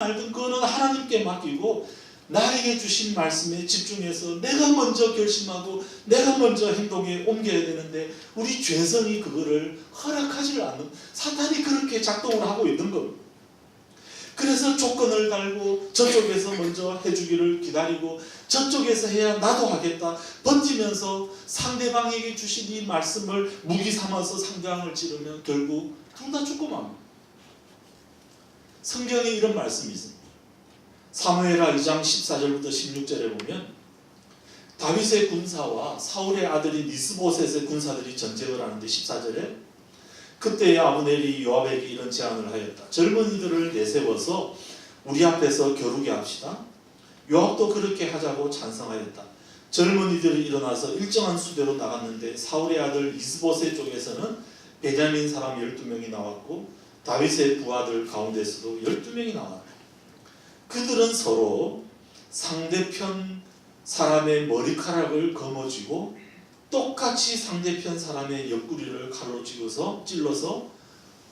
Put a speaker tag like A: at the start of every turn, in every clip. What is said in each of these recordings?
A: 알든 그거는 하나님께 맡기고 나에게 주신 말씀에 집중해서 내가 먼저 결심하고 내가 먼저 행동에 옮겨야 되는데 우리 죄성이 그거를 허락하지 않는, 사탄이 그렇게 작동을 하고 있는 겁니다. 그래서 조건을 달고 저쪽에서 먼저 해주기를 기다리고 저쪽에서 해야 나도 하겠다 번지면서 상대방에게 주신 이 말씀을 무기 삼아서 상대방을 찌르면 결국 둘 다 죽고 맙니다. 성경에 이런 말씀이 있습니다. 사무엘하 2장 14절부터 16절에 보면 다윗의 군사와 사울의 아들인 이스보셋의 군사들이 전쟁을 하는데 14절에 그때 아브넬이 요압에게 이런 제안을 하였다. 젊은이들을 내세워서 우리 앞에서 겨루게 합시다. 요압도 그렇게 하자고 찬성하였다. 젊은이들이 일어나서 일정한 수대로 나갔는데 사울의 아들 이스보셋 쪽에서는 베냐민 사람 12명이 나왔고 다윗의 부하들 가운데서도 12명이 나왔다. 그들은 서로 상대편 사람의 머리카락을 거머쥐고 똑같이 상대편 사람의 옆구리를 칼로 찔러서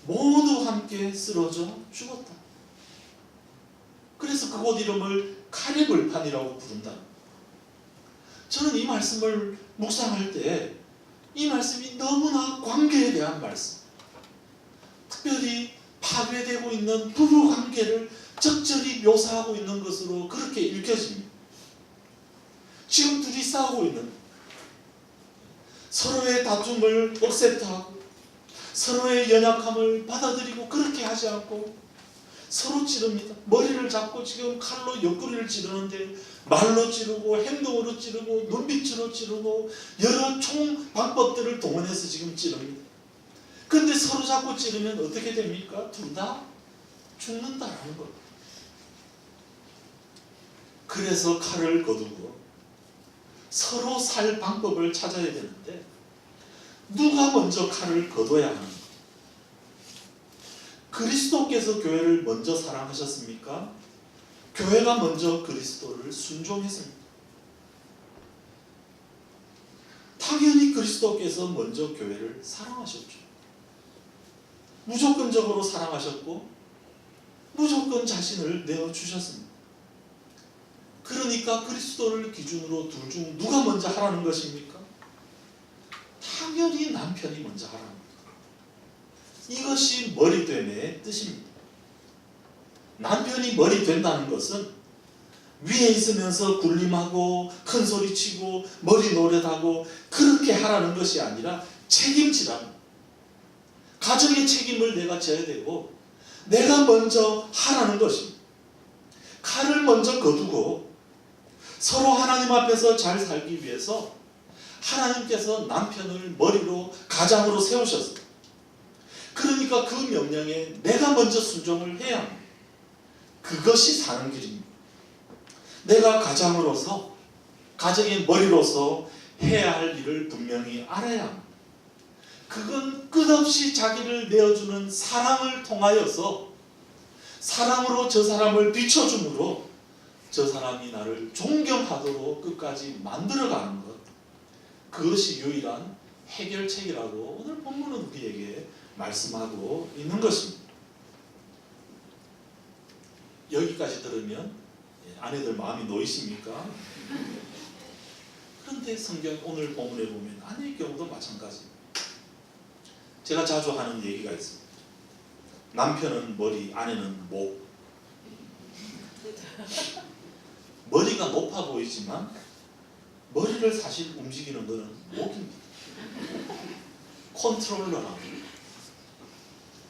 A: 모두 함께 쓰러져 죽었다. 그래서 그곳 이름을 카레불판이라고 부른다. 저는 이 말씀을 묵상할 때 이 말씀이 너무나 관계에 대한 말씀, 특별히 파괴되고 있는 부부 관계를 적절히 묘사하고 있는 것으로 그렇게 읽혀집니다. 지금 둘이 싸우고 있는, 서로의 다툼을 억셉트하고 서로의 연약함을 받아들이고 그렇게 하지 않고 서로 찌릅니다. 머리를 잡고 지금 칼로 옆구리를 찌르는데 말로 찌르고 행동으로 찌르고 눈빛으로 찌르고 여러 총 방법들을 동원해서 지금 찌릅니다. 그런데 서로 잡고 찌르면 어떻게 됩니까? 둘 다 죽는다라는 것. 그래서 칼을 거두고 서로 살 방법을 찾아야 되는데 누가 먼저 칼을 거둬야 하는 것? 그리스도께서 교회를 먼저 사랑하셨습니까? 교회가 먼저 그리스도를 순종했습니다. 당연히 그리스도께서 먼저 교회를 사랑하셨죠. 무조건적으로 사랑하셨고 무조건 자신을 내어주셨습니다. 그러니까 그리스도를 기준으로 둘 중 누가 먼저 하라는 것입니까? 당연히 남편이 먼저 하라는 겁니다. 이것이 머리됨의 뜻입니다. 남편이 머리 된다는 것은 위에 있으면서 굴림하고 큰소리치고 머리 노릇하고 그렇게 하라는 것이 아니라 책임지라는, 가정의 책임을 내가 져야 되고 내가 먼저 하라는 것입니다. 칼을 먼저 거두고 서로 하나님 앞에서 잘 살기 위해서 하나님께서 남편을 머리로 가장으로 세우셨습니다. 그러니까 그 명령에 내가 먼저 순종을 해야 합니다. 그것이 사는 길입니다. 내가 가장으로서, 가정의 머리로서 해야 할 일을 분명히 알아야 합니다. 그건 끝없이 자기를 내어주는 사랑을 통하여서 사랑으로 저 사람을 비춰줌으로 저 사람이 나를 존경하도록 끝까지 만들어가는 것, 그것이 유일한 해결책이라고 오늘 본문은 우리에게 말씀하고 있는 것입니다. 여기까지 들으면 아내들 마음이 놓이십니까? 그런데 성경 오늘 본문에 보면 아내의 경우도 마찬가지입니다. 제가 자주 하는 얘기가 있습니다. 남편은 머리, 아내는 목. 머리가 높아 보이지만 머리를 사실 움직이는 것은 목입니다. 컨트롤러라고,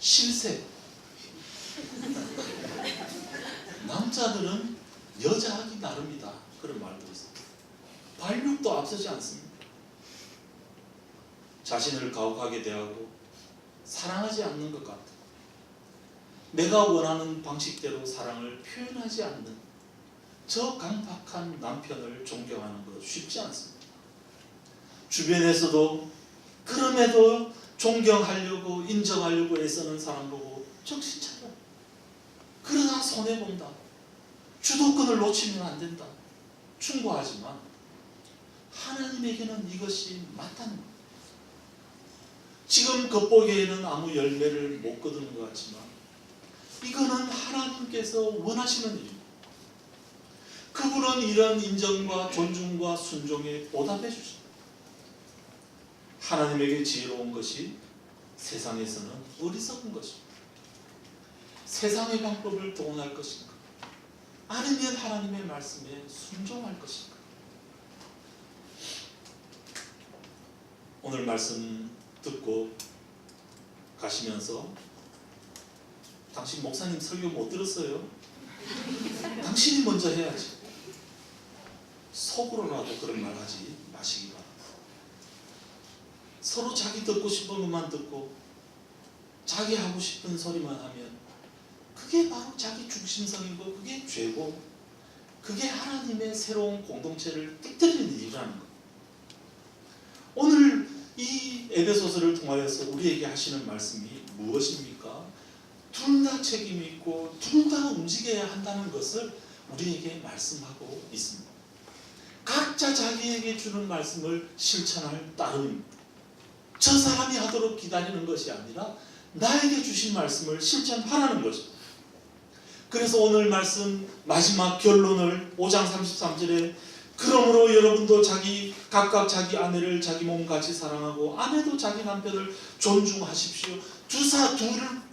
A: 실세. 남자들은 여자하기 나름이다, 그런 말도 있습니다. 발육도 앞서지 않습니다. 자신을 가혹하게 대하고 사랑하지 않는 것 같아. 내가 원하는 방식대로 사랑을 표현하지 않는 저 강박한 남편을 존경하는 것 쉽지 않습니다. 주변에서도 그럼에도 존경하려고 인정하려고 애쓰는 사람 보고 정신 차려. 그러다 손해본다. 주도권을 놓치면 안 된다. 충고하지만 하나님에게는 이것이 맞다는 겁니다. 지금 겉보기에는 아무 열매를 못 거두는 것 같지만 이거는 하나님께서 원하시는 일입니다. 그분은 이런 인정과 존중과 순종에 보답해 주십니다. 하나님에게 지혜로운 것이 세상에서는 어리석은 것입니다. 세상의 방법을 동원할 것인가? 아니면 하나님의 말씀에 순종할 것인가? 오늘 말씀 듣고 가시면서 당신 목사님 설교 못 들었어요? 당신이 먼저 해야지. 속으로라도 그런 말 하지 마시기 바랍니다. 서로 자기 듣고 싶은 것만 듣고 자기 하고 싶은 소리만 하면 그게 바로 자기 중심성이고 그게 죄고 그게 하나님의 새로운 공동체를 깨뜨리는 일이라는 것. 오늘 이 에베소서를 통하여서 우리에게 하시는 말씀이 무엇입니까? 둘 다 책임이 있고 둘 다 움직여야 한다는 것을 우리에게 말씀하고 있습니다. 각자 자기에게 주는 말씀을 실천할 따름입니다. 저 사람이 하도록 기다리는 것이 아니라 나에게 주신 말씀을 실천하라는 것입니다. 그래서 오늘 말씀 마지막 결론을 5장 33절에 그러므로 여러분도 각각 자기 아내를 자기 몸같이 사랑하고 아내도 자기 남편을 존중하십시오.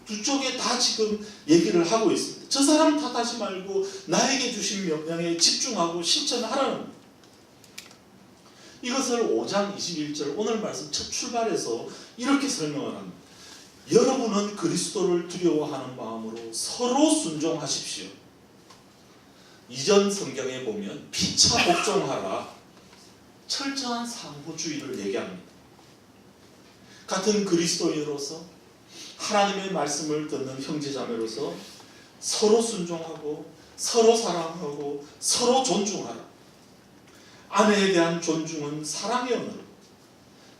A: 두 쪽에 다 지금 얘기를 하고 있습니다. 저 사람 탓하지 말고 나에게 주신 명령에 집중하고 실천하라는 겁니다. 이것을 5장 21절 오늘 말씀 첫 출발에서 이렇게 설명을 합니다. 여러분은 그리스도를 두려워하는 마음으로 서로 순종하십시오. 이전 성경에 보면 피차 복종하라, 철저한 상호주의를 얘기합니다. 같은 그리스도인으로서 하나님의 말씀을 듣는 형제자매로서 서로 순종하고 서로 사랑하고 서로 존중하라. 아내에 대한 존중은 사랑의 언어로,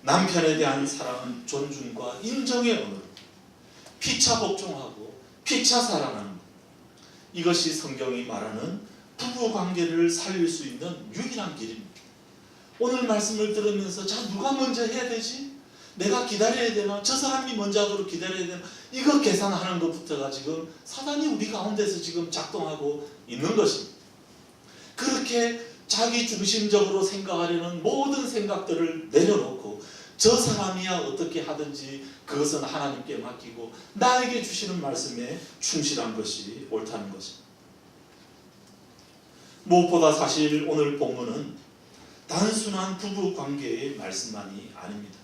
A: 남편에 대한 사랑은 존중과 인정의 언어로, 피차 복종하고 피차 사랑하는 것. 이것이 성경이 말하는 부부관계를 살릴 수 있는 유일한 길입니다. 오늘 말씀을 들으면서 자 누가 먼저 해야 되지? 내가 기다려야 되나? 저 사람이 먼저 하도록 기다려야 되나? 이거 계산하는 것부터가 지금 사단이 우리 가운데서 지금 작동하고 있는 것입니다. 그렇게 자기 중심적으로 생각하려는 모든 생각들을 내려놓고 저 사람이야 어떻게 하든지 그것은 하나님께 맡기고 나에게 주시는 말씀에 충실한 것이 옳다는 것입니다. 무엇보다 사실 오늘 본문은 단순한 부부 관계의 말씀만이 아닙니다.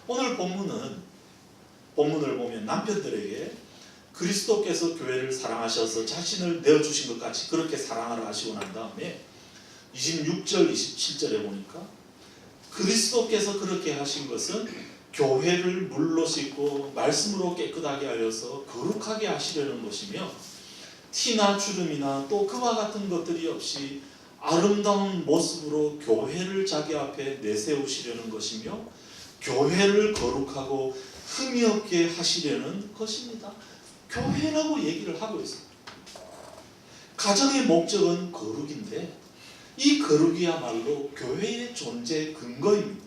A: 오늘 본문을 보면 남편들에게 그리스도께서 교회를 사랑하셔서 자신을 내어주신 것 같이 그렇게 사랑하라 하시고 난 다음에 26절 27절에 보니까 그리스도께서 그렇게 하신 것은 교회를 물로 씻고 말씀으로 깨끗하게 하여서 거룩하게 하시려는 것이며 티나 주름이나 또 그와 같은 것들이 없이 아름다운 모습으로 교회를 자기 앞에 내세우시려는 것이며 교회를 거룩하고 흠이 없게 하시려는 것입니다. 교회라고 얘기를 하고 있습니다. 가정의 목적은 거룩인데 이 거룩이야말로 교회의 존재 근거입니다.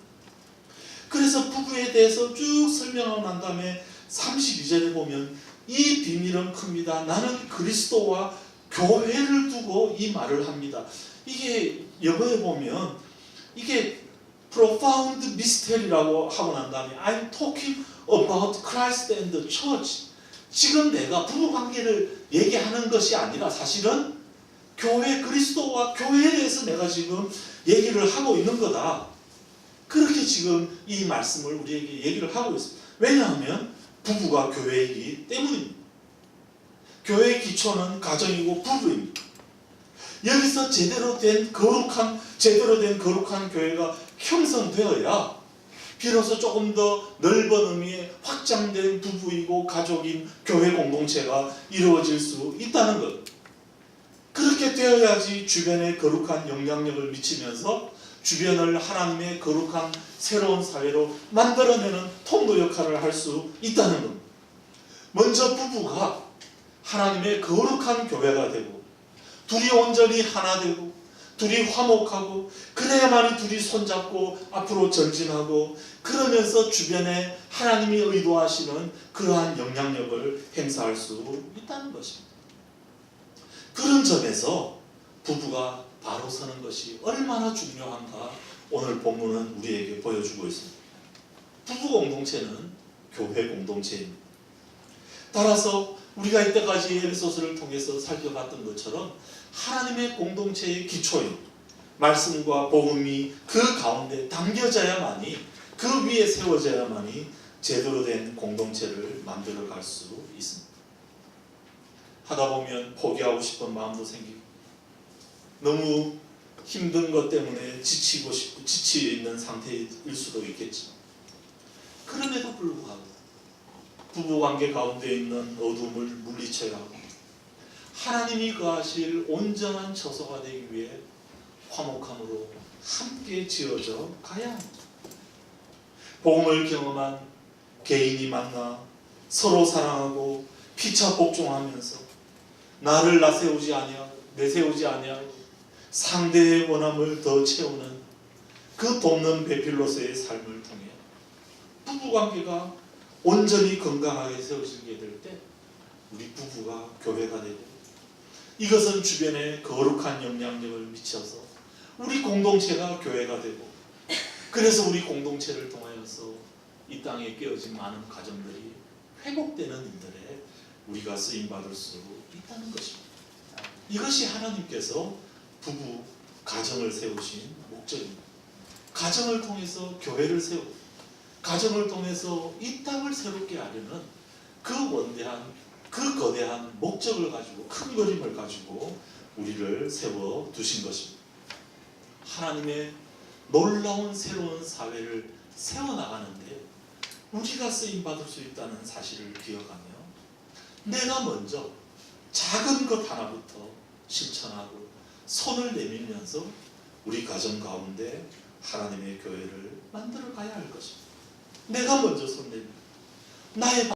A: 그래서 부부에 대해서 쭉 설명하고 난 다음에 32절에 보면 이 비밀은 큽니다. 나는 그리스도와 교회를 두고 이 말을 합니다. 이게 영어에 보면 이게 profound mystery라고 하고 난 다음에 I'm talking about Christ and the church. 지금 내가 부부관계를 얘기하는 것이 아니라 사실은 교회 그리스도와 교회에 대해서 내가 지금 얘기를 하고 있는 거다. 그렇게 지금 이 말씀을 우리에게 얘기를 하고 있습니다. 왜냐하면 부부가 교회이기 때문입니다. 교회의 기초는 가정이고 부부입니다. 여기서 제대로 된 거룩한 교회가 형성되어야 비로소 조금 더 넓은 의미의 확장된 부부이고 가족인 교회 공동체가 이루어질 수 있다는 것. 그렇게 되어야지 주변에 거룩한 영향력을 미치면서 주변을 하나님의 거룩한 새로운 사회로 만들어내는 통로 역할을 할 수 있다는 것. 먼저 부부가 하나님의 거룩한 교회가 되고 둘이 온전히 하나 되고 둘이 화목하고 그래야만이 둘이 손잡고 앞으로 전진하고 그러면서 주변에 하나님이 의도하시는 그러한 영향력을 행사할 수 있다는 것입니다. 그런 점에서 부부가 바로 서는 것이 얼마나 중요한가 오늘 본문은 우리에게 보여주고 있습니다. 부부 공동체는 교회 공동체입니다. 따라서 우리가 이때까지 에베소서를 통해서 살펴봤던 것처럼 하나님의 공동체의 기초인 말씀과 복음이 그 가운데 담겨져야만이 그 위에 세워져야만이 제대로 된 공동체를 만들어갈 수 있습니다. 하다 보면 포기하고 싶은 마음도 생기고 너무 힘든 것 때문에 지치고 싶고 지쳐 있는 상태일 수도 있겠지만 그럼에도 불구하고 부부관계 가운데 있는 어둠을 물리쳐야 하고 하나님이 거하실 온전한 처소가 되기 위해 화목함으로 함께 지어져 가야 합니다. 복음을 경험한 개인이 만나 서로 사랑하고 피차 복종하면서 나를 내세우지 아니하고 상대의 원함을 더 채우는 그 돕는 베필로스의 삶을 통해 부부관계가 온전히 건강하게 세워지게 될 때 우리 부부가 교회가 되고 이것은 주변에 거룩한 영향력을 미쳐서 우리 공동체가 교회가 되고 그래서 우리 공동체를 통하여서 이 땅에 깨어진 많은 가정들이 회복되는 일들에 우리가 쓰임받을 수 있다는 것입니다. 이것이 하나님께서 부부, 가정을 세우신 목적입니다. 가정을 통해서 교회를 세우고 가정을 통해서 이 땅을 새롭게 하려는 그 원대한 그 거대한 목적을 가지고 큰 그림을 가지고 우리를 세워 두신 것입니다. 하나님의 놀라운 새로운 사회를 세워나가는데 우리가 쓰임받을 수 있다는 사실을 기억하며 내가 먼저 작은 것 하나부터 실천하고 손을 내밀면서 우리 가정 가운데 하나님의 교회를 만들어 가야 할 것입니다. 내가 먼저 손 내밀고 나의